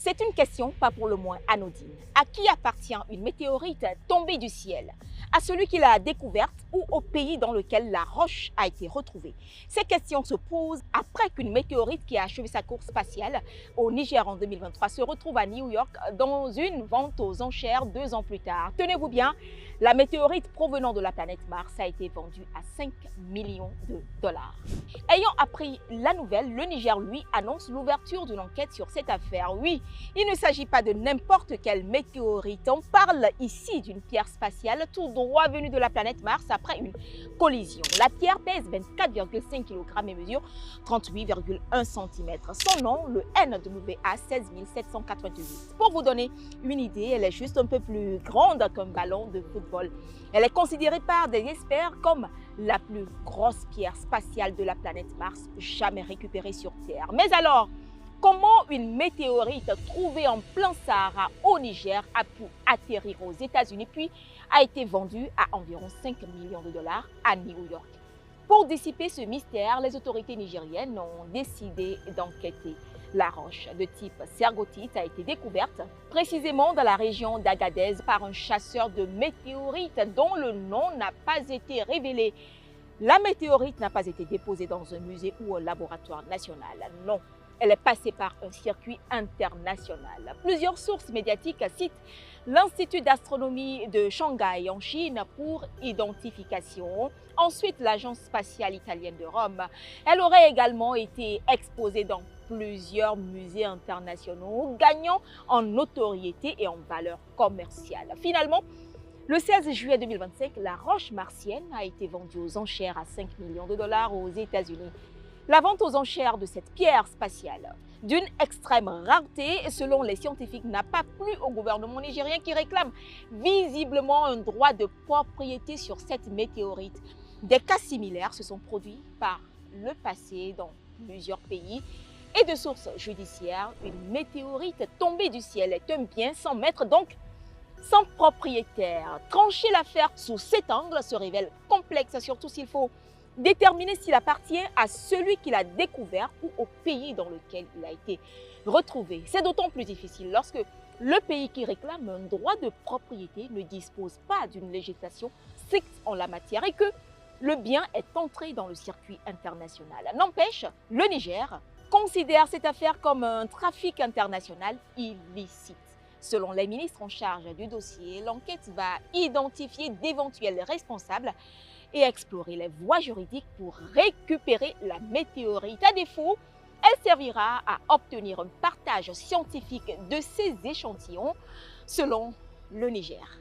C'est une question pas pour le moins anodine. À qui appartient une météorite tombée du ciel? À celui qui l'a découverte ou au pays dans lequel la roche a été retrouvée? Ces questions se posent après qu'une météorite qui a achevé sa course spatiale au Niger en 2023 se retrouve à New York dans une vente aux enchères 2 ans plus tard. Tenez-vous bien, la météorite provenant de la planète Mars a été vendue à 5 millions de dollars. Ayant appris la nouvelle, le Niger, lui, annonce l'ouverture d'une enquête sur cette affaire. Oui, il ne s'agit pas de n'importe quelle météorite. On parle ici d'une pierre spatiale tout droit venue de la planète Mars après une collision. La pierre pèse 24,5 kg et mesure 38,1 cm. Son nom, le NWA 16788. Pour vous donner une idée, elle est juste un peu plus grande qu'un ballon de football. Elle est considérée par des experts comme la plus grosse pierre spatiale de la planète Mars jamais récupérée sur Terre. Mais alors, comment une météorite trouvée en plein Sahara au Niger a pu atterrir aux États-Unis puis a été vendue à environ 5 millions de dollars à New York? Pour dissiper ce mystère, les autorités nigériennes ont décidé d'enquêter. La roche de type sergotite a été découverte précisément dans la région d'Agadez par un chasseur de météorites dont le nom n'a pas été révélé. La météorite n'a pas été déposée dans un musée ou un laboratoire national, non. Elle est passée par un circuit international. Plusieurs sources médiatiques citent l'Institut d'astronomie de Shanghai en Chine pour identification. Ensuite, l'Agence spatiale italienne de Rome. Elle aurait également été exposée dans plusieurs musées internationaux, gagnant en notoriété et en valeur commerciale. Finalement, le 16 juillet 2025, la roche martienne a été vendue aux enchères à 5 millions de dollars aux États-Unis. La vente aux enchères de cette pierre spatiale, d'une extrême rareté, selon les scientifiques, n'a pas plu au gouvernement nigérien qui réclame visiblement un droit de propriété sur cette météorite. Des cas similaires se sont produits par le passé dans plusieurs pays. Et de sources judiciaires, une météorite tombée du ciel est un bien sans maître, donc sans propriétaire. Trancher l'affaire sous cet angle se révèle complexe, surtout s'il faut déterminer s'il appartient à celui qui l'a découvert ou au pays dans lequel il a été retrouvé. C'est d'autant plus difficile lorsque le pays qui réclame un droit de propriété ne dispose pas d'une législation stricte en la matière et que le bien est entré dans le circuit international. N'empêche, le Niger considère cette affaire comme un trafic international illicite. Selon les ministres en charge du dossier, l'enquête va identifier d'éventuels responsables et explorer les voies juridiques pour récupérer la météorite. À défaut, elle servira à obtenir un partage scientifique de ces échantillons, selon le Niger.